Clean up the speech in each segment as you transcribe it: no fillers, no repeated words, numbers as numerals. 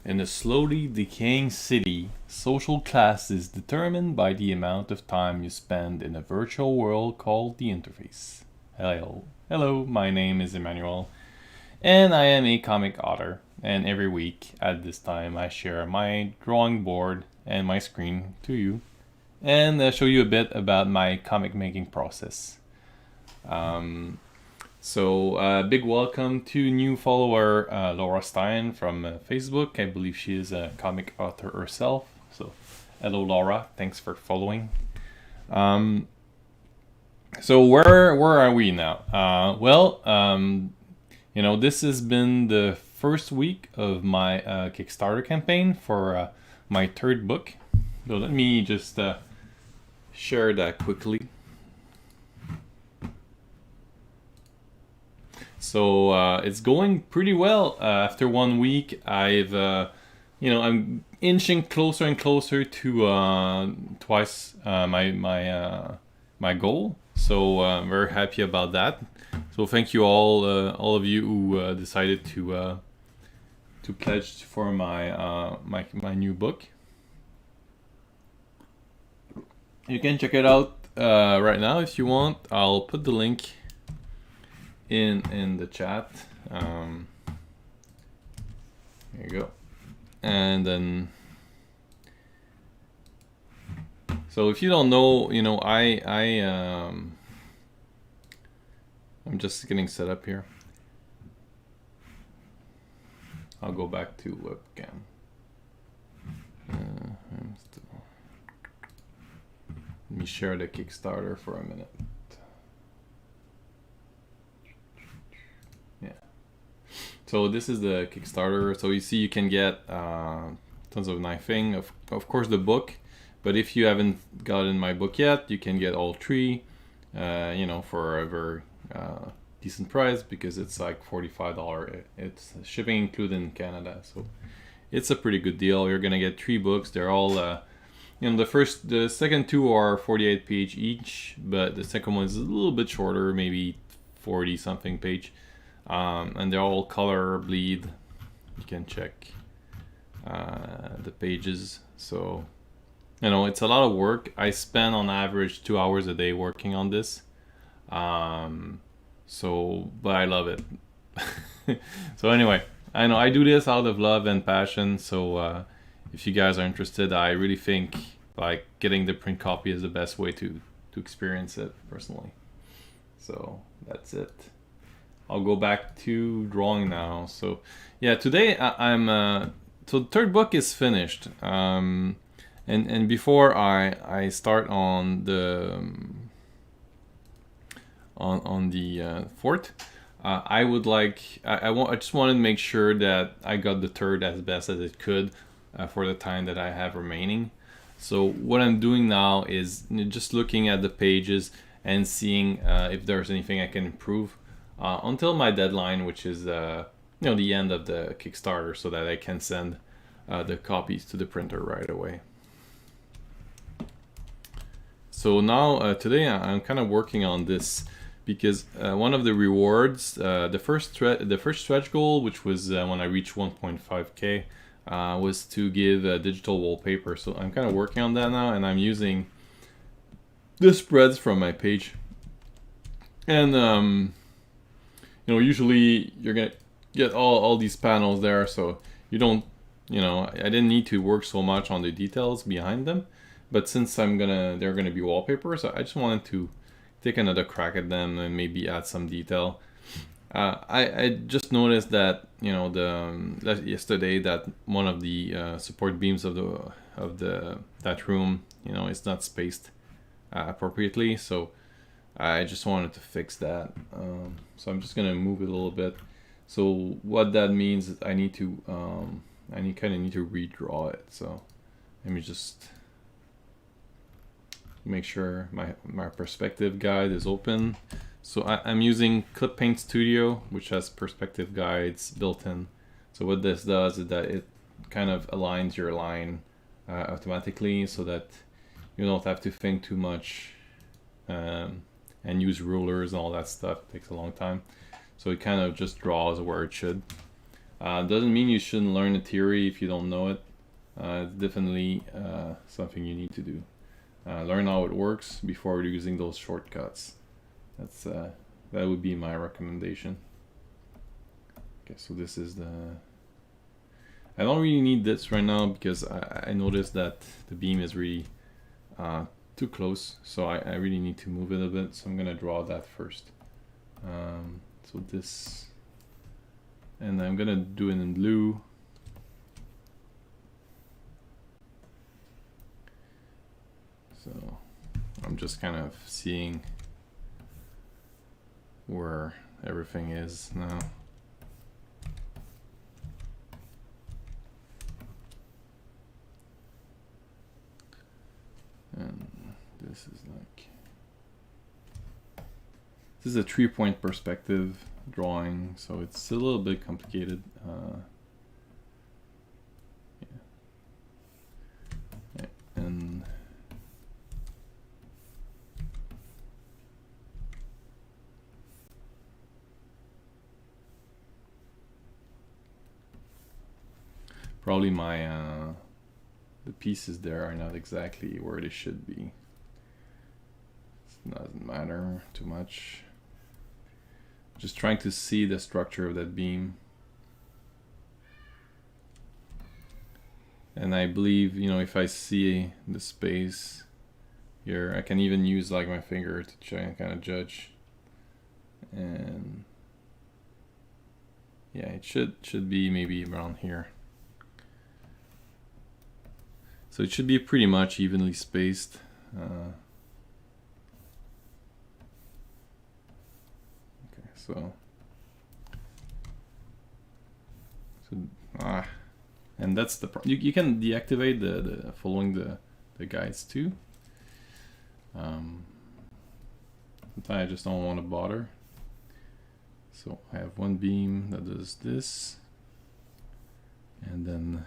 In a slowly decaying city, social class is determined by the amount of time you spend in a virtual world called the interface. Hello, my name is Emmanuel, and I am a comic author. And every week at this time, I share my drawing board and my screen to you, and show you a bit about my comic making process. Big welcome to new follower Laura Stein from Facebook. I believe she is a comic author herself. So, hello Laura, thanks for following. Where are we now? This has been the first week of my Kickstarter campaign for my third book. So let me just share that quickly. So it's going pretty well. After 1 week, I'm inching closer and closer to twice my goal. So I'm very happy about that. So thank you all of you who decided to pledge for my new book. You can check it out right now if you want. I'll put the link in the chat. Here you go. And then, so if you don't know, I'm just getting set up here. I'll go back to webcam. Let me share the Kickstarter for a minute. So this is the Kickstarter. So you see you can get tons of knifing, of course the book, but if you haven't gotten my book yet, you can get all three, for a very decent price, because it's like $45. It's shipping included in Canada, so it's a pretty good deal. You're gonna get 3 books. They're all, the second 2 are 48 page each, but the second one is a little bit shorter, maybe 40 something page. And they're all color bleed. You can check the pages. So, it's a lot of work. I spend on average 2 hours a day working on this. But I love it. So anyway, I know I do this out of love and passion. So if you guys are interested, I really think like getting the print copy is the best way to experience it personally. So that's it. I'll go back to drawing now. So yeah, today so the third book is finished. And before I start on the fourth, I just wanted to make sure that I got the third as best as it could for the time that I have remaining. So what I'm doing now is just looking at the pages and seeing if there's anything I can improve. Until my deadline, which is the end of the Kickstarter, so that I can send the copies to the printer right away. So now today I'm kind of working on this because one of the rewards, the first stretch goal, which was when I reached 1.5K, was to give digital wallpaper. So I'm kind of working on that now, and I'm using the spreads from my page. And usually you're gonna get all these panels there, so you don't, I didn't need to work so much on the details behind them. But since they're gonna be wallpaper, so I just wanted to take another crack at them and maybe add some detail. I just noticed that yesterday that one of the support beams of that room, it's not spaced appropriately, so I just wanted to fix that. So I'm just gonna move it a little bit. So what that means is I need to redraw it. So let me just make sure my perspective guide is open. So I'm using Clip Paint Studio, which has perspective guides built in. So what this does is that it kind of aligns your line automatically, so that you don't have to think too much and use rulers and all that stuff. It takes a long time. So it kind of just draws where it should. Doesn't mean you shouldn't learn the theory if you don't know it. It's definitely something you need to do. Learn how it works before using those shortcuts. That would be my recommendation. Okay, so this is the... I don't really need this right now because I noticed that the beam is really too close, so I really need to move it a bit, so I'm gonna draw that first. So this, and I'm gonna do it in blue. So I'm just kind of seeing where everything is now. And this is like, this is a 3-point perspective drawing, so it's a little bit complicated. Yeah. And probably my the pieces there are not exactly where they should be. It doesn't matter too much. Just trying to see the structure of that beam. And I believe, you know, if I see the space here, I can even use like my finger to try and kind of judge. And yeah, it should be maybe around here. So it should be pretty much evenly spaced. Okay, so and that's the you can deactivate the following the guides too. Sometimes I just don't want to bother. So I have one beam that does this, and then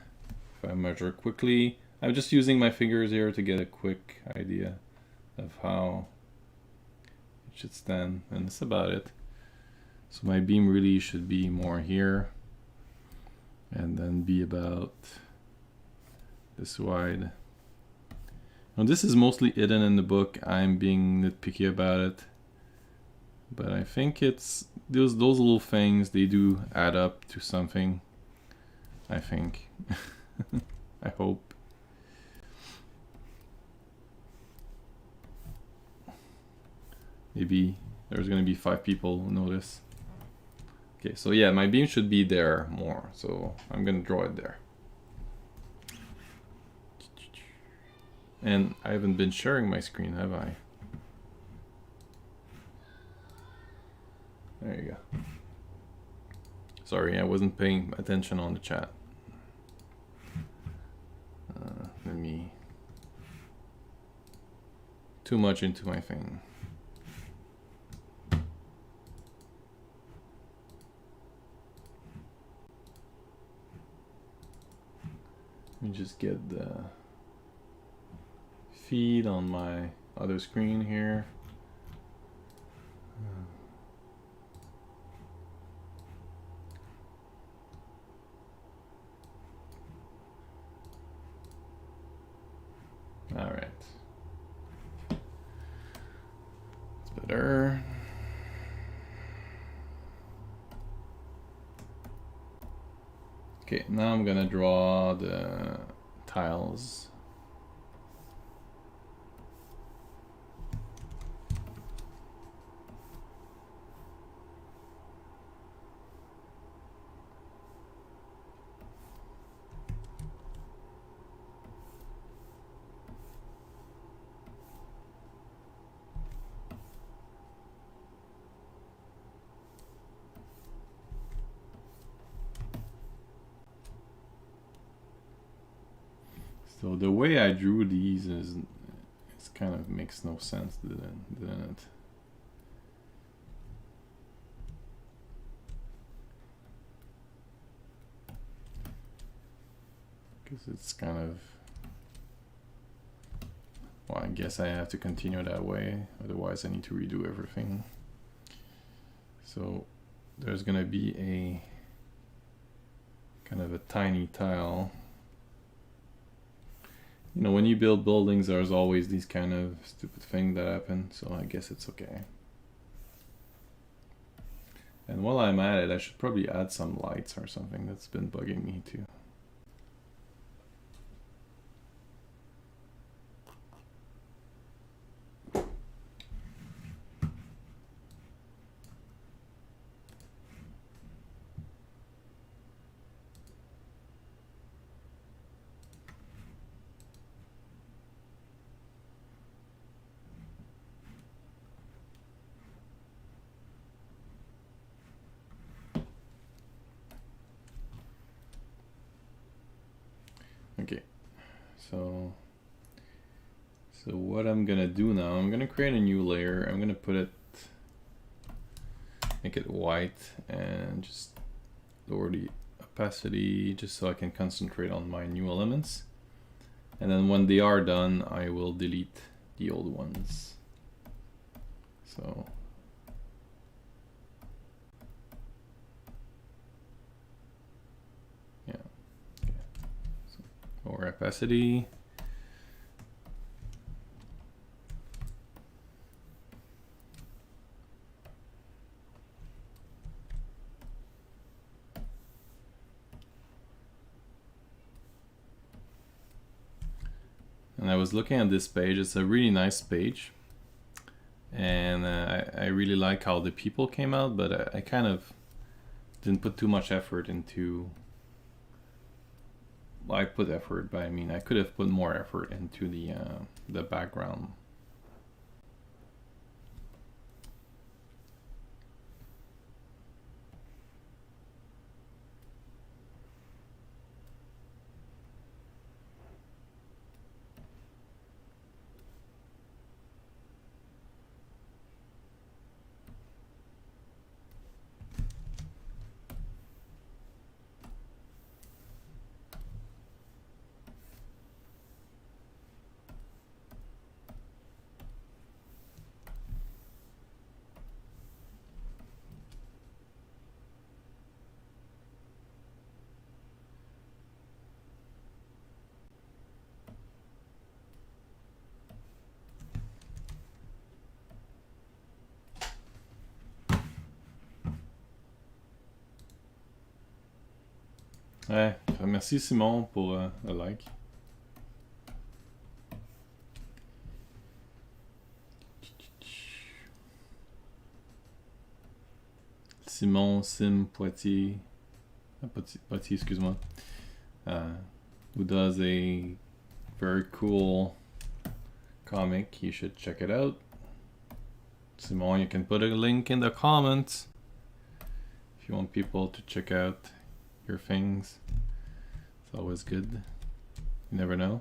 if I measure quickly, I'm just using my fingers here to get a quick idea of how it should stand, and that's about it. So my beam really should be more here, and then be about this wide. Now this is mostly hidden in the book. I'm being nitpicky about it, but I think it's those little things, they do add up to something, I think. I hope. Maybe there's gonna be 5 people who notice. Okay, so yeah, my beam should be there more, so I'm gonna draw it there. And I haven't been sharing my screen, have I? There you go. Sorry, I wasn't paying attention on the chat. Let me... Too much into my thing. Let me just get the feed on my other screen here. All right. It's better. Okay, now I'm gonna draw the tiles. So the way I drew these is it's kind of makes no sense, didn't it? Because it's kind of, well, I guess I have to continue that way, otherwise I need to redo everything. So there's gonna be a kind of a tiny tile. You know, when you build buildings, there's always these kind of stupid things that happen, so I guess it's okay. And while I'm at it, I should probably add some lights or something. That's been bugging me too. Okay, so what I'm gonna do now, I'm gonna create a new layer. I'm gonna put it, make it white, and just lower the opacity just so I can concentrate on my new elements. And then when they are done, I will delete the old ones. So yeah, okay. So lower opacity. And I was looking at this page. It's a really nice page, and I really like how the people came out, but I kind of didn't put too much effort into. Well, I put effort, but I mean I could have put more effort into the background. Ouais, merci Simon pour le like. Simon Sim Poitiers, Poitiers, excuse-moi, who does a very cool comic. You should check it out. Simon, you can put a link in the comments if you want people to check out your things. It's always good. You never know.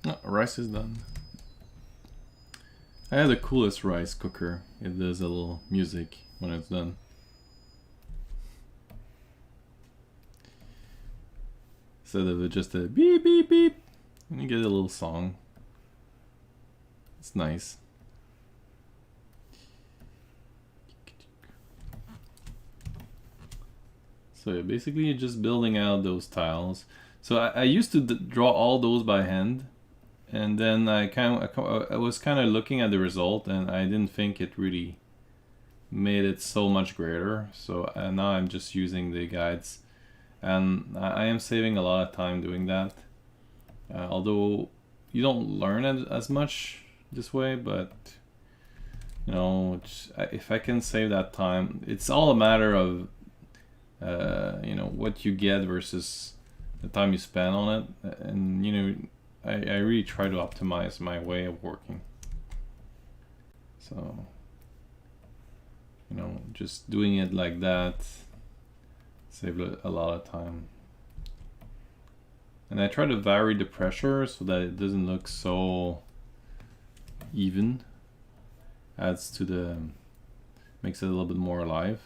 Oh, rice is done. I have the coolest rice cooker. It does a little music when it's done. Instead of just a beep beep beep, and you get a little song. It's nice. So yeah, basically you're just building out those tiles. So I used to draw all those by hand. And then I was kind of looking at the result, and I didn't think it really made it so much greater. So now I'm just using the guides, and I am saving a lot of time doing that. Although you don't learn it as much this way, but you know, if I can save that time, it's all a matter of you know, what you get versus the time you spend on it. And you know, I really try to optimize my way of working. So you know, just doing it like that saves a lot of time. And I try to vary the pressure so that it doesn't look so even. Adds to the, makes it a little bit more alive.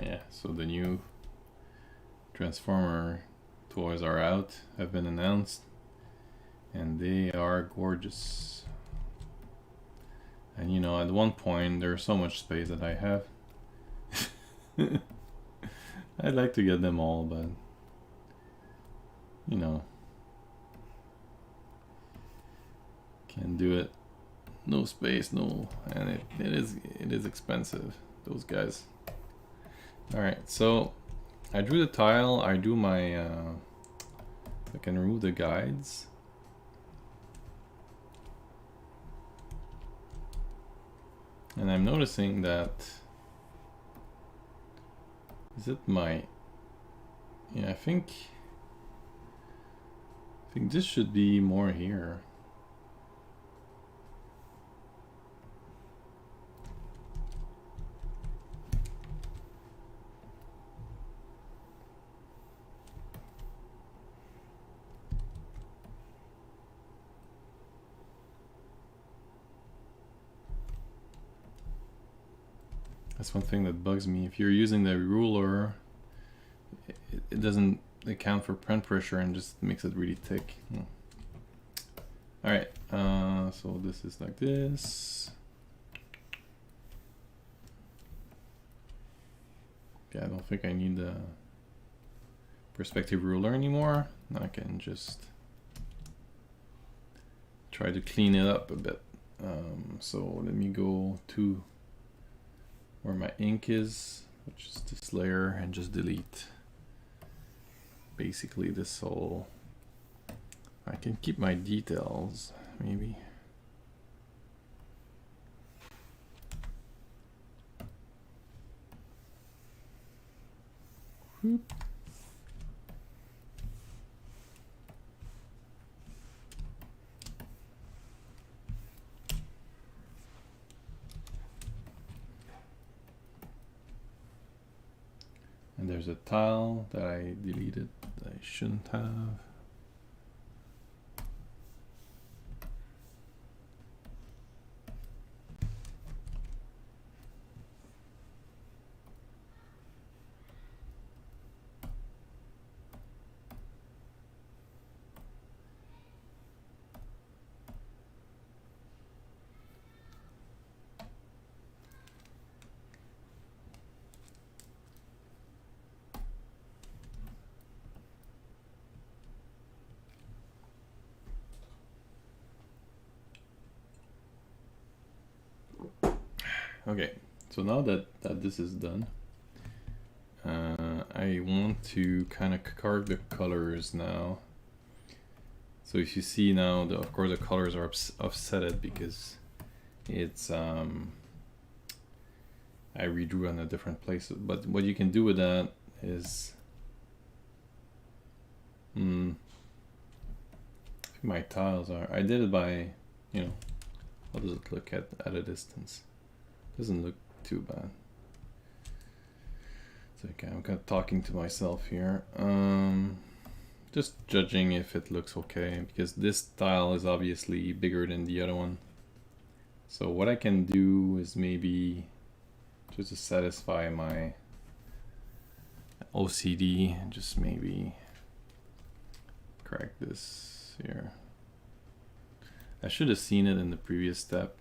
Yeah, so the new Transformer toys are out, have been announced, and they are gorgeous. And you know, at one point there's so much space that I have. I'd like to get them all, but you know, can't do it. No space, no, and it is expensive, those guys. All right, so I drew the tile. I do my I can remove the guides. And I'm noticing that, is it my, yeah, I think this should be more here. That's one thing that bugs me. If you're using the ruler, it doesn't account for print pressure and just makes it really thick. All right, so this is like this. Okay, I don't think I need the perspective ruler anymore. I can just try to clean it up a bit. So let me go to where my ink is, which is this layer, and just delete basically this whole. I can keep my details, maybe. Whoop. And there's a tile that I deleted that I shouldn't have. Okay, so now that this is done, I want to kind of carve the colors now. So if you see now, of course the colors are offsetted because it's I redrew on a different place. But what you can do with that is my tiles are, I did it by, you know, how does it look at a distance? Doesn't look too bad. It's okay, I'm kind of talking to myself here. Just judging if it looks okay, because this tile is obviously bigger than the other one. So what I can do is maybe just to satisfy my OCD, just maybe correct this here. I should have seen it in the previous step.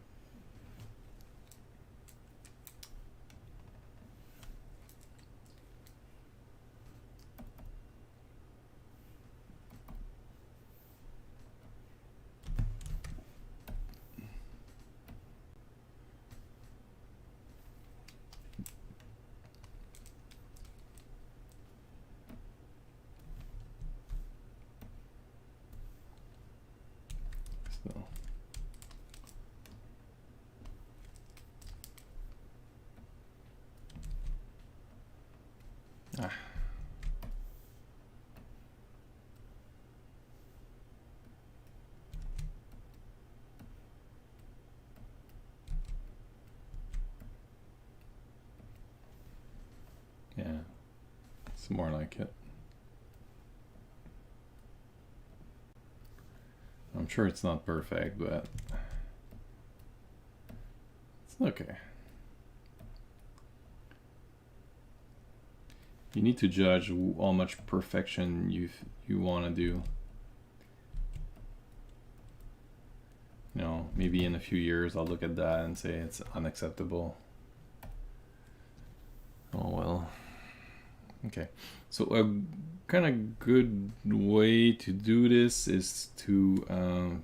Yeah, it's more like it. I'm sure it's not perfect, but it's okay. You need to judge how much perfection you want to do. You know, maybe in a few years I'll look at that and say it's unacceptable. Oh well. Okay, so a kind of good way to do this is to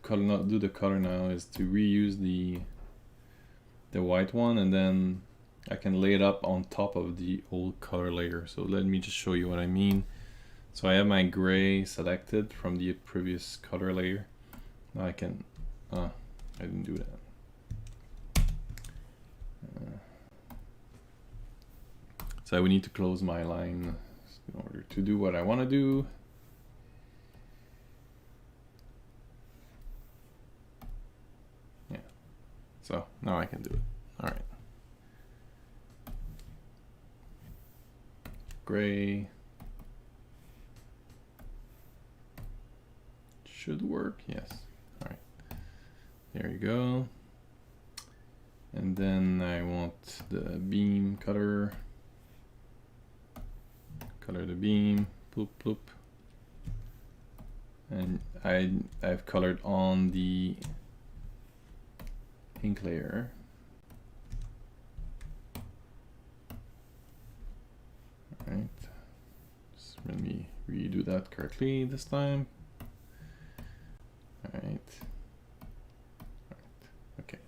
color, not do the color now, is to reuse the white one, and then I can lay it up on top of the old color layer. So let me just show you what I mean. So I have my gray selected from the previous color layer. Now I can, I didn't do that. So I would need to close my line in order to do what I want to do. Yeah, so now I can do it. All right. Gray. Should work, yes. All right, there you go. And then I want the beam color. Color the beam, bloop bloop. And I've colored on the ink layer. All right, just let me redo that correctly this time. All right. Okay.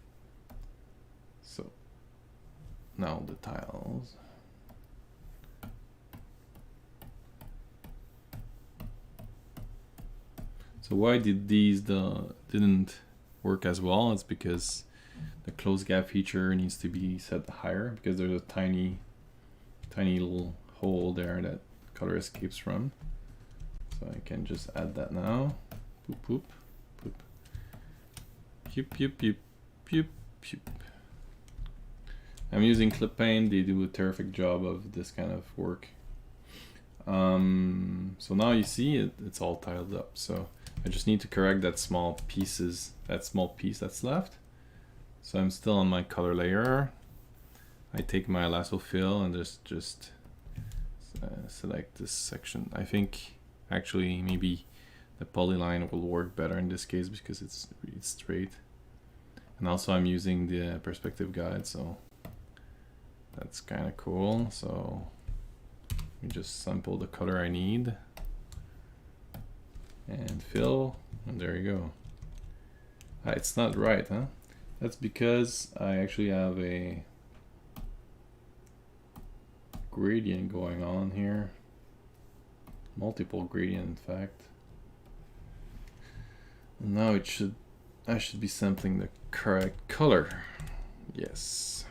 So now the tiles. So why did these didn't work as well? It's because the close gap feature needs to be set higher, because there's a tiny little hole there that color escapes from. So I can just add that now. Boop boop boop. Yup yup yup yup yup. I'm using Clip Paint. They do a terrific job of this kind of work. So now you see it's all tiled up. So I just need to correct that small piece that's left. So I'm still on my color layer. I take my lasso fill and just select this section. I think actually maybe the polyline will work better in this case because it's straight. And also I'm using the perspective guide, so that's kind of cool. So let me just sample the color I need and fill, and there you go. It's not right, huh? That's because I actually have a gradient going on here. Multiple gradient, in fact. Now I should be sampling the correct color. Yes.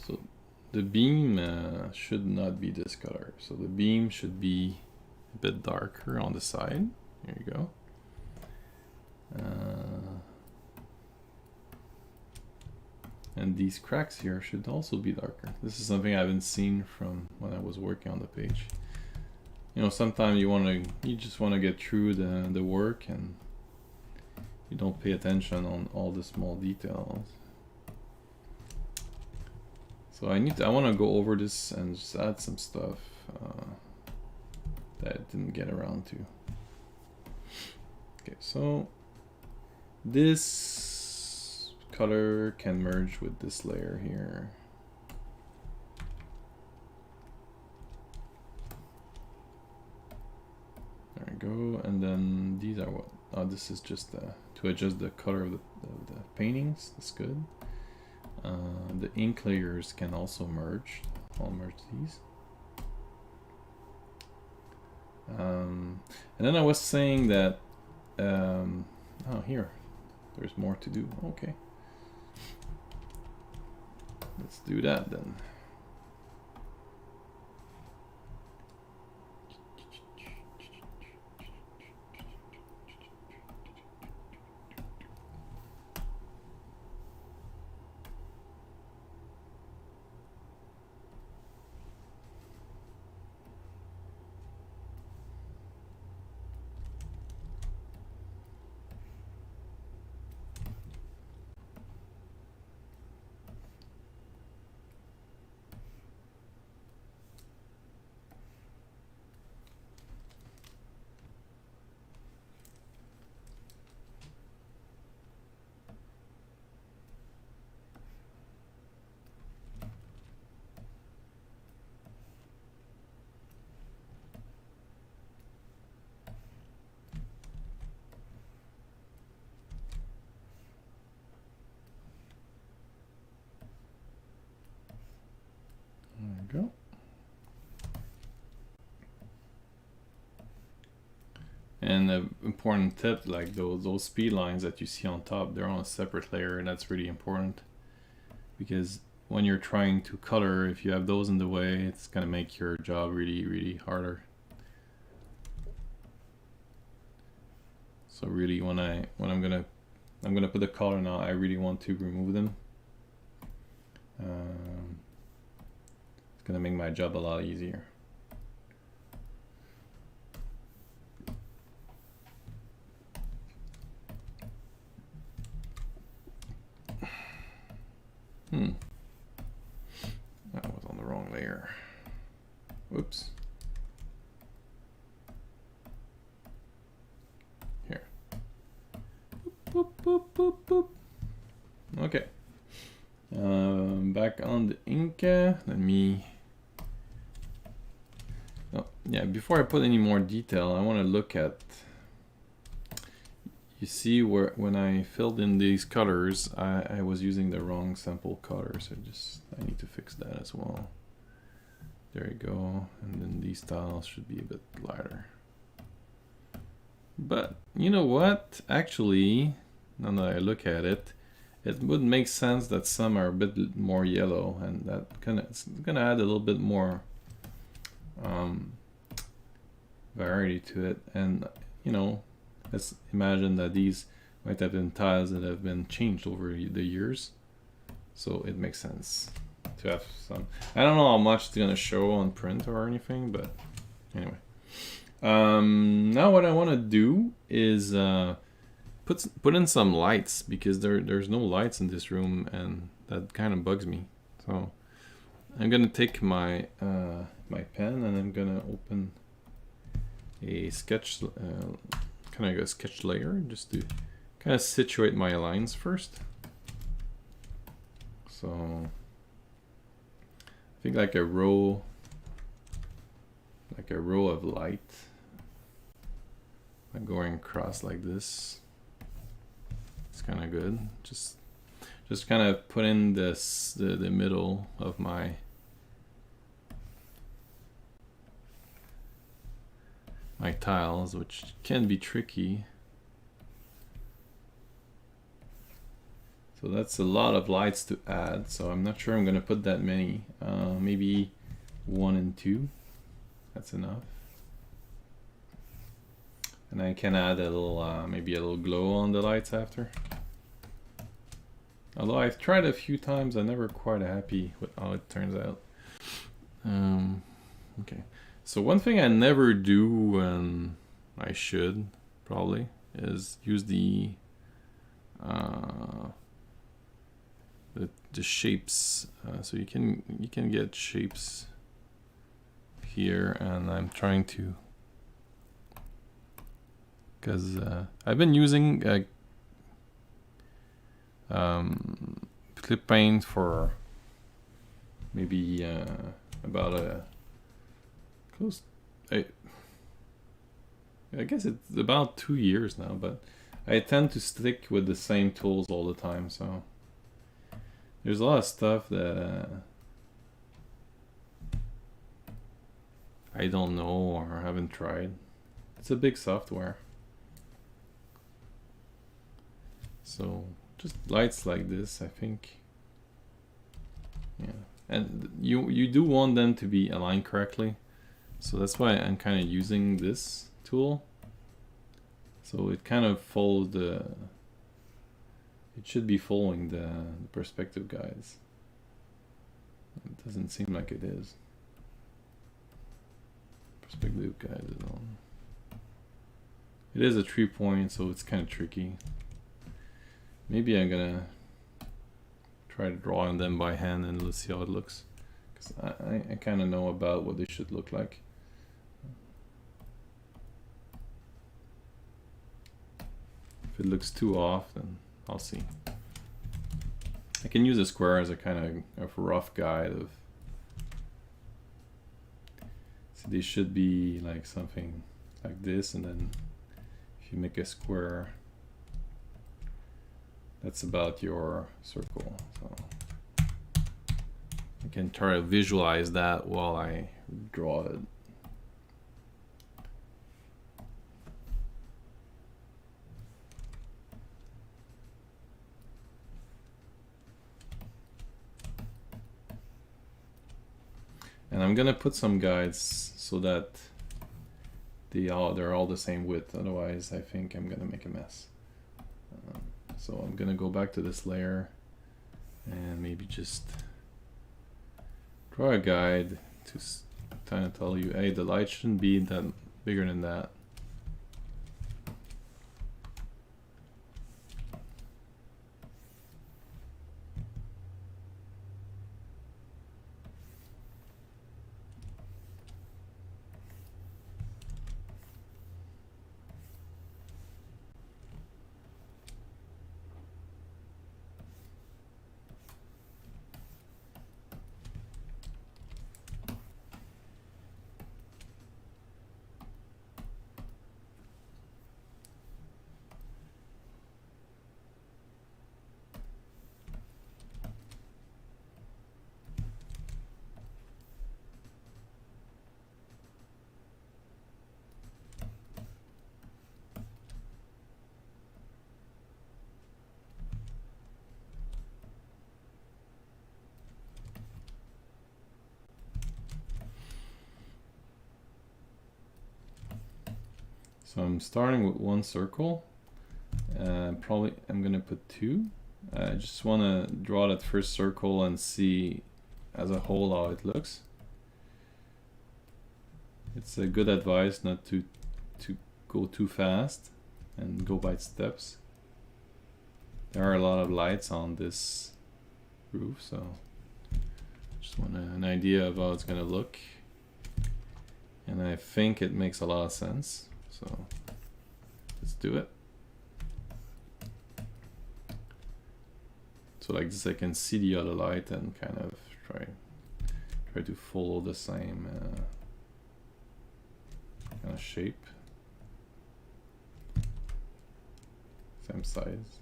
So the beam should not be this color. So the beam should be a bit darker on the side. There you go. And these cracks here should also be darker. This is something I haven't seen from when I was working on the page. You know, sometimes you just want to get through the work and you don't pay attention on all the small details. So I want to go over this and just add some stuff that I didn't get around to. Okay, so this color can merge with this layer here. There we go, and then these are what? Oh, this is just to adjust the color of the paintings. That's good. The ink layers can also merge. I'll merge these. And then I was saying that, oh, here, there's more to do. Okay. Let's do that then. Go. And an important tip, like those speed lines that you see on top, they're on a separate layer, and that's really important because when you're trying to color, if you have those in the way, it's gonna make your job really harder. So really, when I'm gonna put the color now, I really want to remove them. It's gonna make my job a lot easier. That was on the wrong layer. Whoops. Here. Boop, boop, boop, boop. Okay. Back on the ink. Let me. Oh, yeah. Before I put any more detail, I want to look at. You see where when I filled in these colors, I was using the wrong sample color, so I need to fix that as well. There you go, and then these tiles should be a bit lighter. But you know what? Actually, now that I look at it, it would make sense that some are a bit more yellow, and that it's gonna add a little bit more variety to it. And you know, let's imagine that these might have been tiles that have been changed over the years, so it makes sense to have some. I don't know how much it's gonna show on print or anything, but anyway. Now what I want to do is put in some lights, because there's no lights in this room, and that kind of bugs me. So I'm gonna take my my pen, and I'm gonna open a sketch, kind of a sketch layer, just to kind of situate my lines first. So I think like a row of light, like going across like this. It's kind of good. Just kind of put in this the middle of my my tiles, which can be tricky. So that's a lot of lights to add, so I'm not sure I'm gonna put that many. Maybe 1 and 2, that's enough. And I can add a little, maybe a little glow on the lights after. Although I've tried a few times, I'm never quite happy with how it turns out. Okay, so one thing I never do, and I should probably, is use the shapes. So you can get shapes here, and I'm trying to, because I've been using clip paint for maybe about I guess it's about 2 years now, but I tend to stick with the same tools all the time, so there's a lot of stuff that I don't know or haven't tried. It's a big software. So just lights like this, I think. Yeah, and you do want them to be aligned correctly. So that's why I'm kind of using this tool. So it kind of follows the, it should be following the perspective guides. It doesn't seem like it is. Perspective guide is on. It is a 3-point, so it's kind of tricky. Maybe I'm gonna try to draw them by hand and let's see how it looks. Because I kind of know about what they should look like. If it looks too off, then I'll see. I can use a square as a kind of rough guide of. So they should be like something like this, and then if you make a square, that's about your circle. So I can try to visualize that while I draw it. And I'm gonna put some guides so that they're all the same width. Otherwise, I think I'm gonna make a mess. So I'm gonna go back to this layer and maybe just draw a guide to kind of tell you, hey, the light shouldn't be that bigger than that. So I'm starting with 1 circle. Probably I'm gonna put 2. I just want to draw that first circle and see as a whole how it looks. It's a good advice not to go too fast and go by steps. There are a lot of lights on this roof, so just want an idea of how it's gonna look. And I think it makes a lot of sense. So let's do it. So like this, I can see the other light and kind of try to follow the same kind of shape, same size.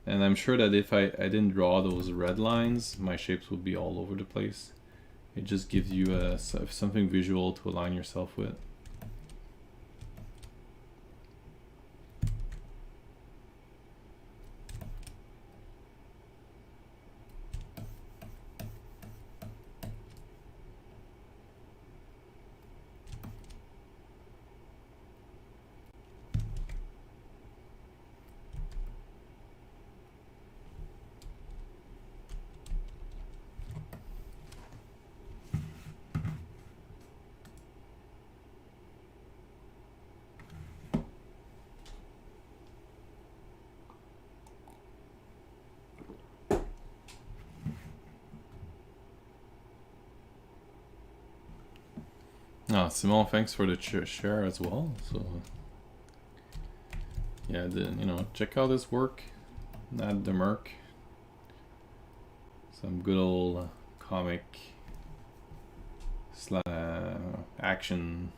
And I'm sure that if I didn't draw those red lines, my shapes would be all over the place. It just gives you something visual to align yourself with. Ah, Simon, thanks for the share as well. So yeah, you know, check out his work. Not the Merc. Some good old comic action.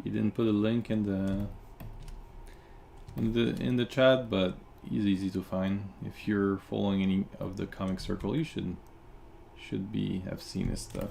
You didn't put a link in the chat, but he's easy to find. If you're following any of the comic circle, you should have seen his stuff.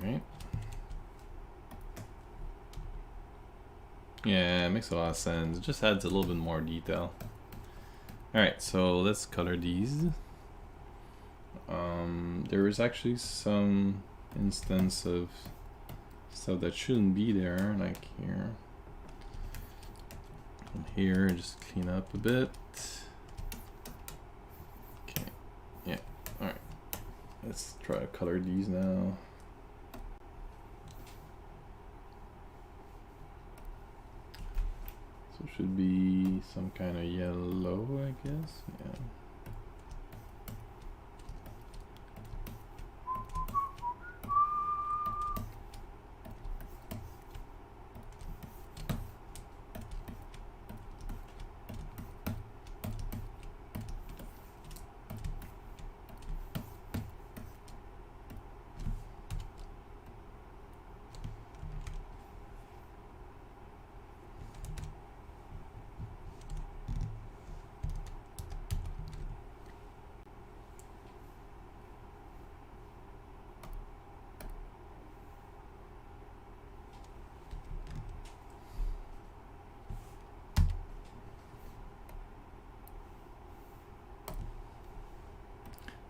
Alright. Yeah, it makes a lot of sense. It just adds a little bit more detail. Alright, so let's color these. There is actually some instance of stuff that shouldn't be there, like here. And here, just clean up a bit. Okay, yeah, alright. Let's try to color these now. So it should be some kind of yellow, I guess, yeah.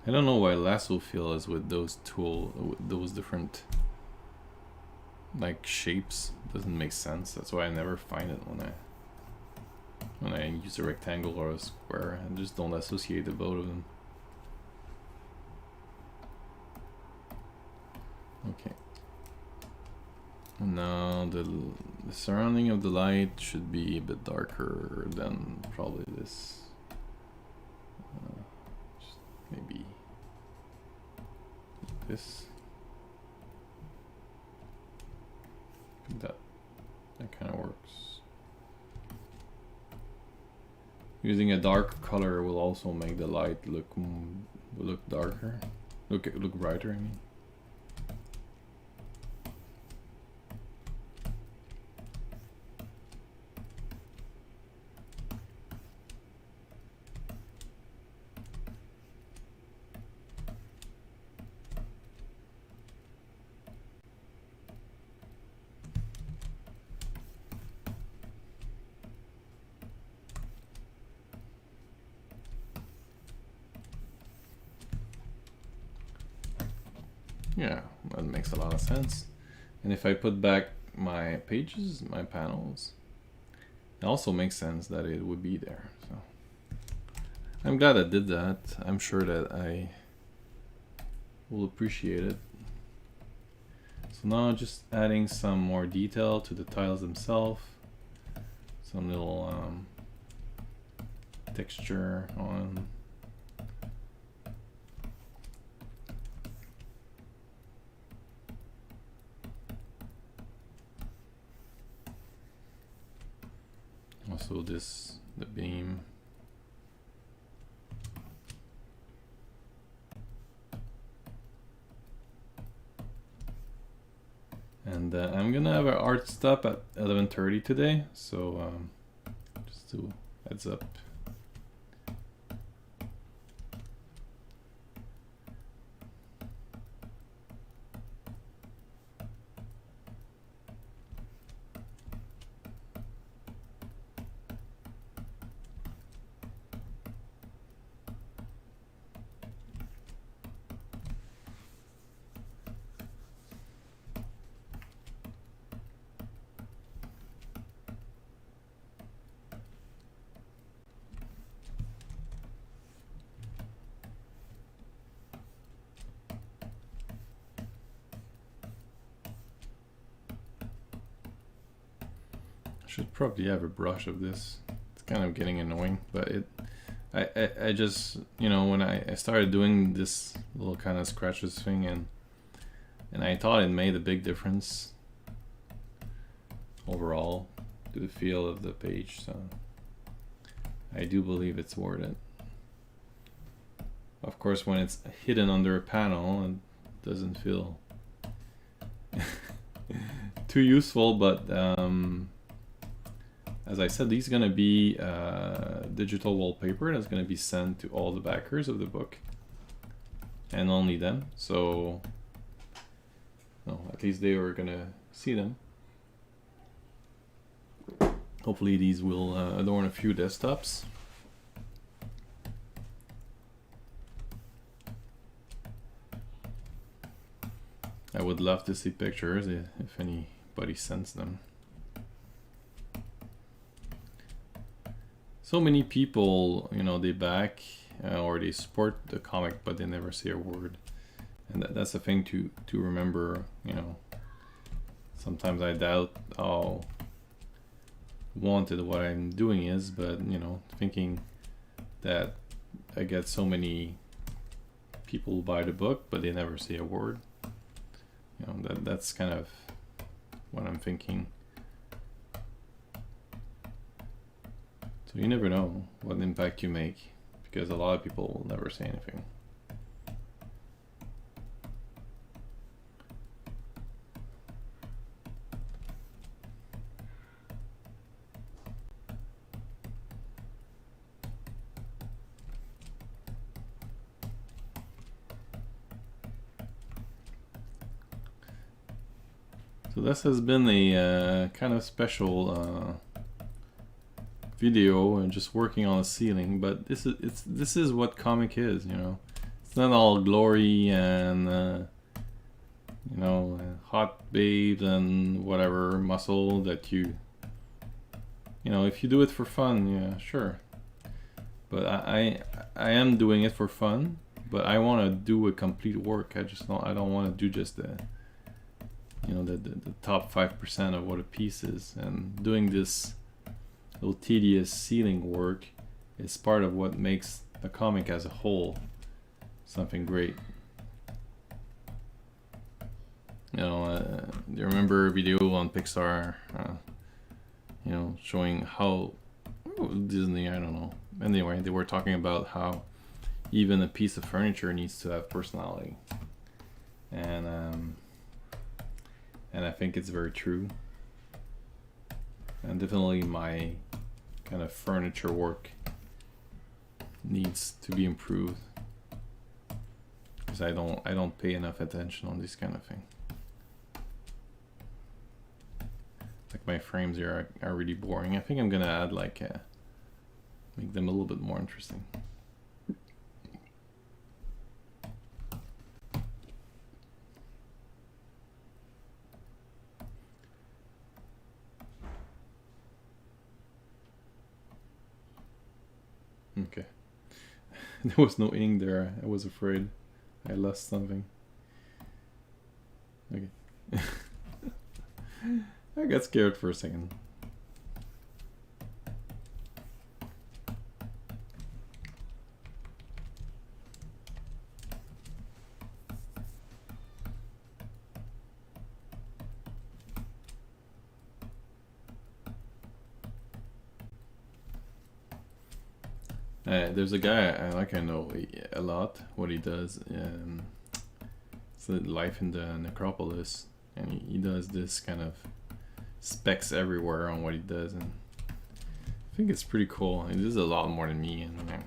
I don't know why lasso fill is with those with those different like shapes. Doesn't make sense. That's why I never find it when I use a rectangle or a square. I just don't associate the both of them. Okay. Now the surrounding of the light should be a bit darker than probably this. Maybe this. I think that kind of works. Using a dark color will also make the light look darker, look brighter. I mean. Yeah, that makes a lot of sense. And if I put back my pages, my panels, it also makes sense that it would be there. So I'm glad I did that. I'm sure that I will appreciate it. So now just adding some more detail to the tiles themselves. Some little texture on. Also the beam. And I'm gonna have an art stop at 11:30 today, so just to heads up. Should probably have a brush of this. It's kind of getting annoying, but I just, you know, when I started doing this little kind of scratches thing, and I thought it made a big difference overall to the feel of the page, so I do believe it's worth it. Of course, when it's hidden under a panel, it doesn't feel too useful, but as I said, these are going to be digital wallpaper that's going to be sent to all the backers of the book, and only them. So, no, at least they are going to see them. Hopefully these will adorn a few desktops. I would love to see pictures if anybody sends them. So many people, you know, they back or they support the comic, but they never say a word. And that's the thing to remember, you know. Sometimes I doubt how wanted what I'm doing is, but, you know, thinking that I get so many people who buy the book, but they never say a word. You know, that's kind of what I'm thinking. So you never know what impact you make, because a lot of people will never say anything. So this has been a kind of special video and just working on a ceiling, but this is what comic is, you know. It's not all glory and you know, hot babes and whatever muscle that you know, if you do it for fun, yeah, sure. But I am doing it for fun, but I want to do a complete work. I don't want to do just the, you know, the top 5% of what a piece is. And doing this little tedious ceiling work is part of what makes the comic as a whole something great. You know, you remember a video on Pixar, you know, showing how Disney, I don't know. Anyway, they were talking about how even a piece of furniture needs to have personality, and I think it's very true. And definitely my kind of furniture work needs to be improved, because I don't pay enough attention on this kind of thing. Like my frames here are really boring. I think I'm gonna add like make them a little bit more interesting. Okay. There was no ink there. I was afraid I lost something. Okay. I got scared for a second. There's a guy I know a lot. What he does, it's Life in the Necropolis. and he does this kind of specs everywhere on what he does, and I think it's pretty cool. It is a lot more than me, and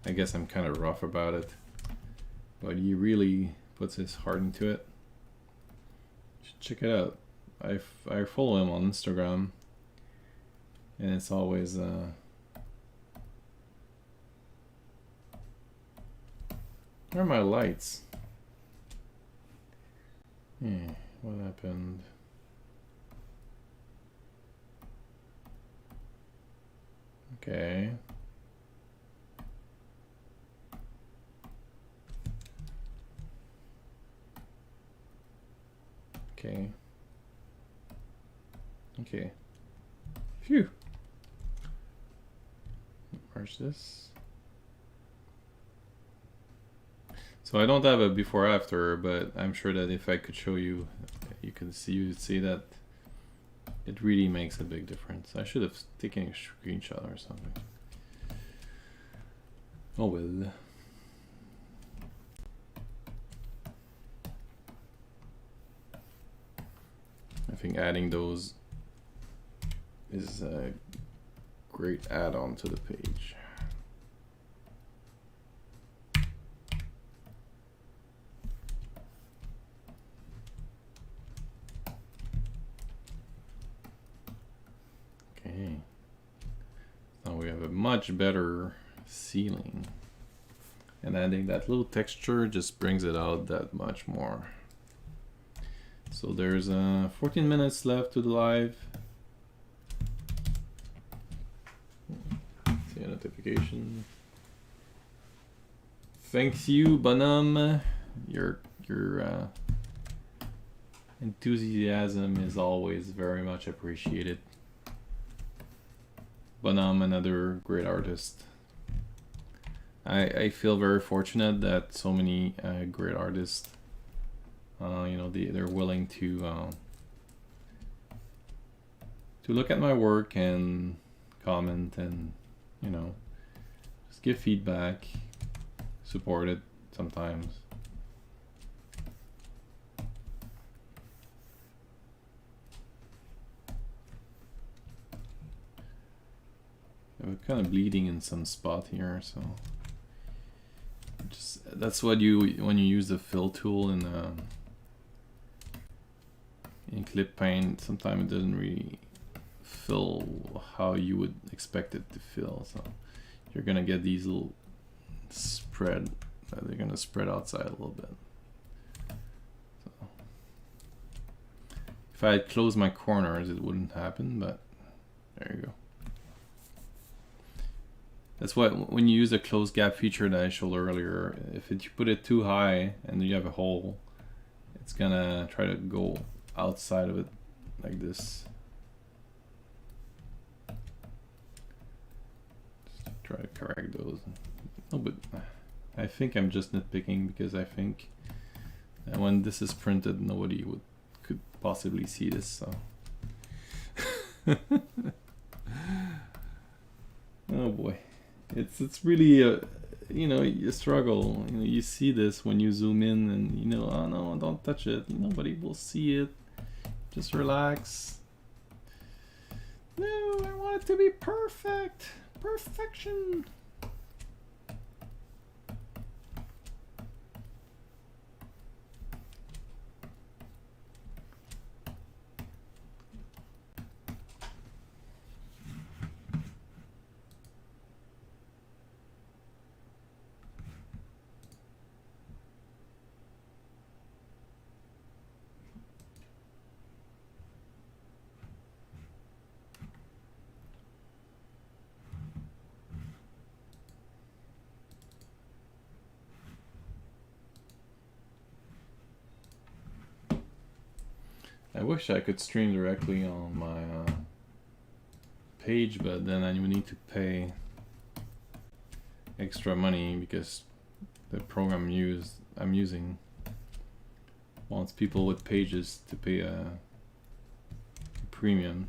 I guess I'm kind of rough about it, but he really puts his heart into it. You should check it out. I follow him on Instagram, and it's always where are my lights? Yeah, what happened? Okay. Okay. Okay. Phew. Merge this. So I don't have a before after, but I'm sure that if I could show you, you'd see that it really makes a big difference. I should have taken a screenshot or something. Oh well. I think adding those is a great add-on to the page. Okay. Now we have a much better ceiling. And adding that little texture just brings it out that much more. So there's 14 minutes left to the live. See a notification. Thanks you, Bonhomme. Your enthusiasm is always very much appreciated. Bonhomme, another great artist. I feel very fortunate that so many great artists, you know, they're willing to look at my work and comment and, you know, just give feedback, support it sometimes. I'm kind of bleeding in some spot here, so just that's what when you use the fill tool in clip paint, sometimes it doesn't really fill how you would expect it to fill, so you're gonna get these little spread, they're gonna spread outside a little bit. So if I had closed my corners it wouldn't happen, but there you go. That's what, when you use a close gap feature that I showed earlier, if you put it too high and you have a hole, it's gonna try to go outside of it like this. Just try to correct those. No, but I think I'm just nitpicking because I think that when this is printed, nobody could possibly see this. So. Oh boy. It's really a, you know, a struggle. You know, you see this when you zoom in and you know, oh no, don't touch it. Nobody will see it. Just relax. No, I want it to be perfect. Perfection. I wish I could stream directly on my page, but then I would need to pay extra money because the program I'm using wants people with pages to pay a premium.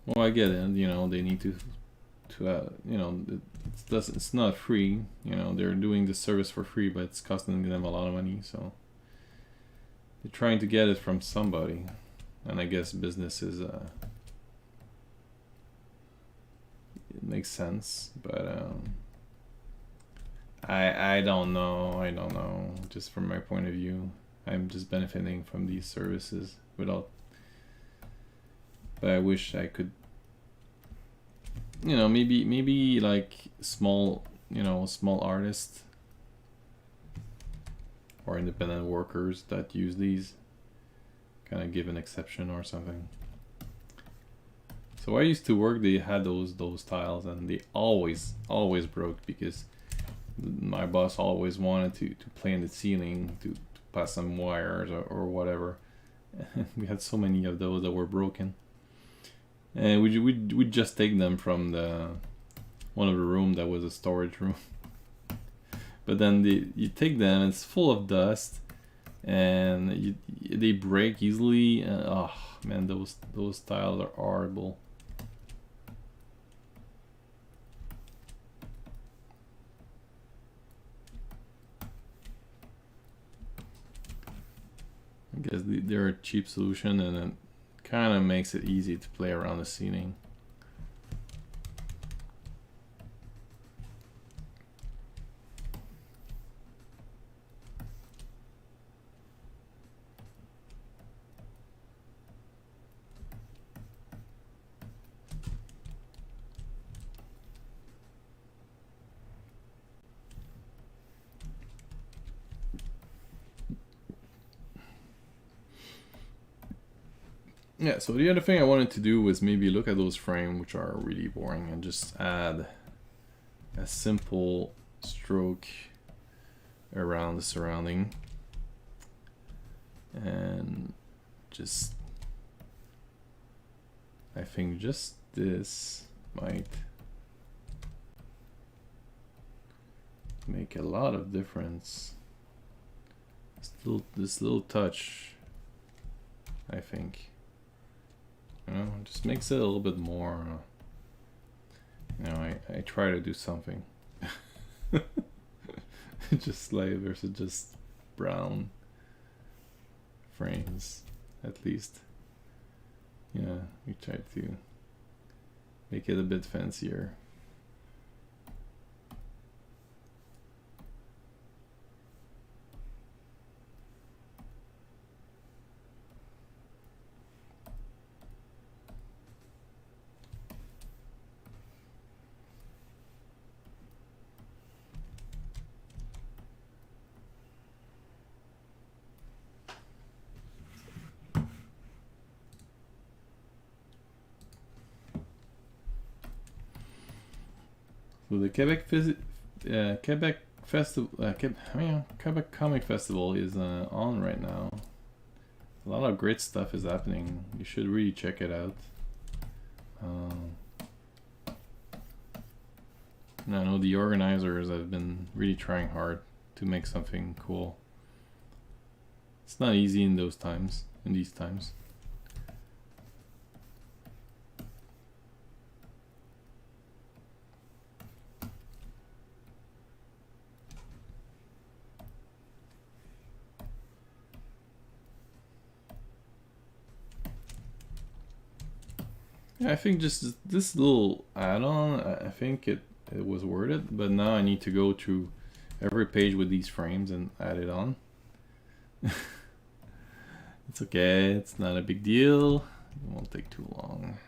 Well, I get it, you know, they need to to you know, it's not free. You know, they're doing this service for free, but it's costing them a lot of money. So they're trying to get it from somebody, and I guess business is it makes sense, but I don't know. I don't know. Just from my point of view, I'm just benefiting from these services without. But I wish I could. You know, maybe like small, you know, small artists or independent workers that use these kind of give an exception or something. So I used to work, they had those tiles, and they always broke because my boss always wanted to play in the ceiling to pass some wires or whatever. We had so many of those that were broken. And we'd just take them from one of the room that was a storage room. But then you take them, it's full of dust, and they break easily. Oh man, those tiles are horrible. I guess they're a cheap solution, and it kind of makes it easy to play around the ceiling. Yeah, so the other thing I wanted to do was maybe look at those frames which are really boring and just add a simple stroke around the surrounding, and just I think just this might make a lot of difference. Still, this little touch, I think. You know, just makes it a little bit more. You know, I try to do something. Just light versus just brown frames, at least. Yeah, we try to make it a bit fancier. So the Quebec Festival, Quebec Comic Festival is on right now. A lot of great stuff is happening. You should really check it out. I know the organizers have been really trying hard to make something cool. It's not easy in these times. Yeah, I think just this little add-on, I think it was worth it, but now I need to go through every page with these frames and add it on. It's okay, it's not a big deal. It won't take too long.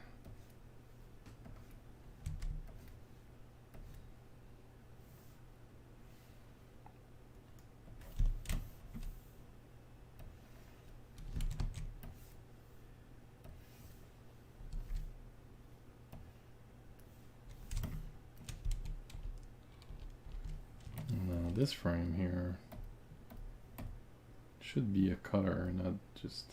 Now this frame here should be a cutter, not just...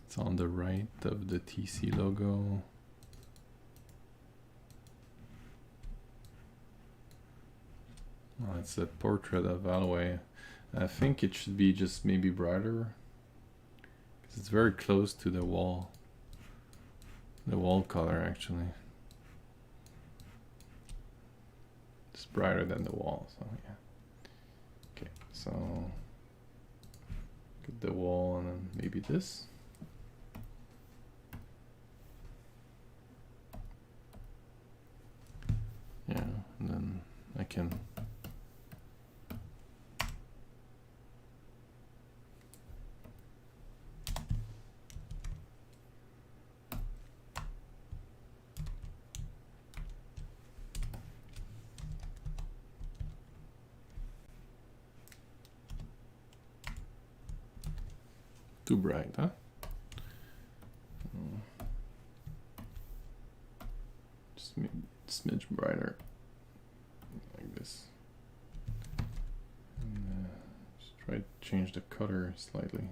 It's on the right of the TC logo. Oh, it's a portrait of Alloway. I think it should be just maybe brighter, because it's very close to the wall color actually. It's brighter than the wall, so yeah. Okay, so get the wall and then maybe this. Yeah, and then I can too bright, huh? Just maybe a smidge brighter, like this. And just try to change the color slightly.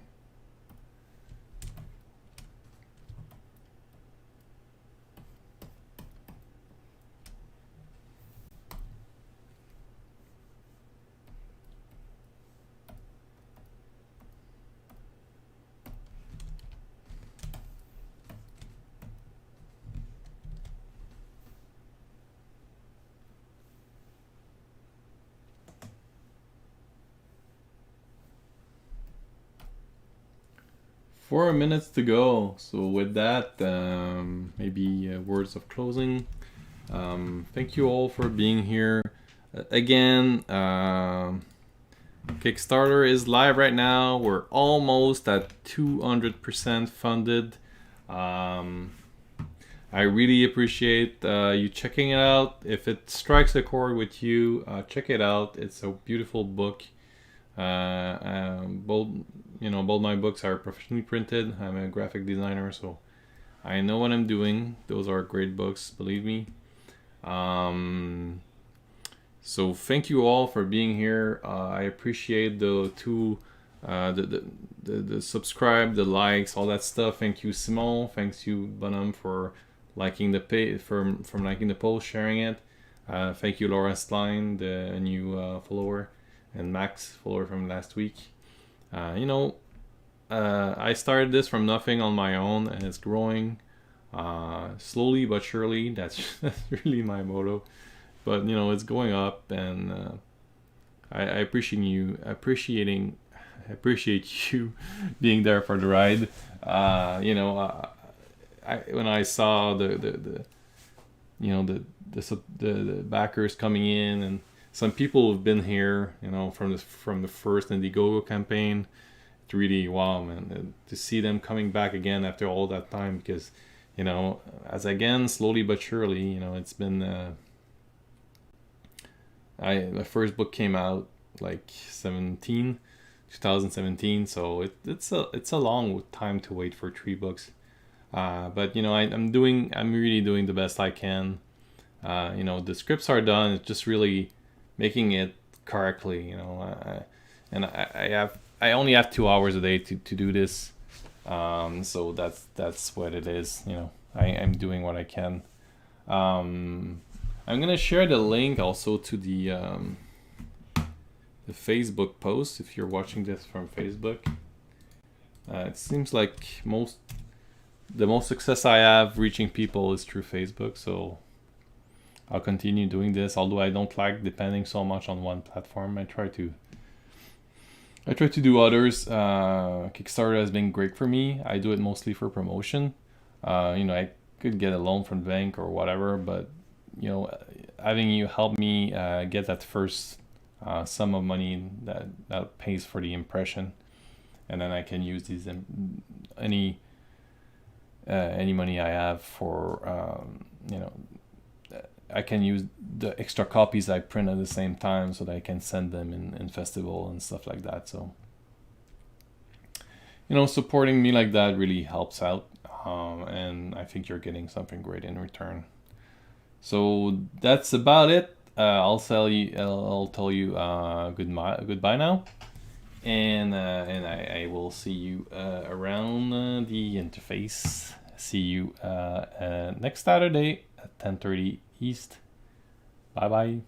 Four minutes to go. So with that, maybe words of closing. Thank you all for being here. Again, Kickstarter is live right now. We're almost at 200% funded. I really appreciate you checking it out. If it strikes a chord with you, check it out. It's a beautiful book. Both my books are professionally printed. I'm a graphic designer, so I know what I'm doing. Those are great books, believe me. So thank you all for being here. I appreciate the subscribe, the likes, all that stuff. Thank you, Simon. Thanks you, Bonhomme, for liking the from liking the post, sharing it. Thank you, Laura Stein, the new follower, and Max, follower from last week. I started this from nothing on my own, and it's growing slowly but surely. That's really my motto. But it's going up, and I appreciate you being there for the ride. When I saw the backers coming in, and some people have been here, from the first Indiegogo campaign. It's really wow, man, to see them coming back again after all that time, because as again slowly but surely, it's been my first book came out like 2017, so it's a long time to wait for 3 books. But I'm really doing the best I can. The scripts are done. It's just really making it correctly. I only have 2 hours a day to do this. So that's what it is. I'm doing what I can. I'm gonna share the link also to the Facebook post if you're watching this from Facebook. It seems like the most success I have reaching people is through Facebook, so I'll continue doing this. Although I don't like depending so much on one platform, I try to do others. Kickstarter has been great for me. I do it mostly for promotion. I could get a loan from the bank or whatever, but having you help me get that first sum of money that pays for the impression, and then I can use these any money I have for I can use the extra copies I print at the same time so that I can send them in festival and stuff like that. So supporting me like that really helps out, and I think you're getting something great in return. So that's about it. I'll tell you goodbye now, and I will see you around the interface. See you next Saturday at 10:30 East. Bye bye.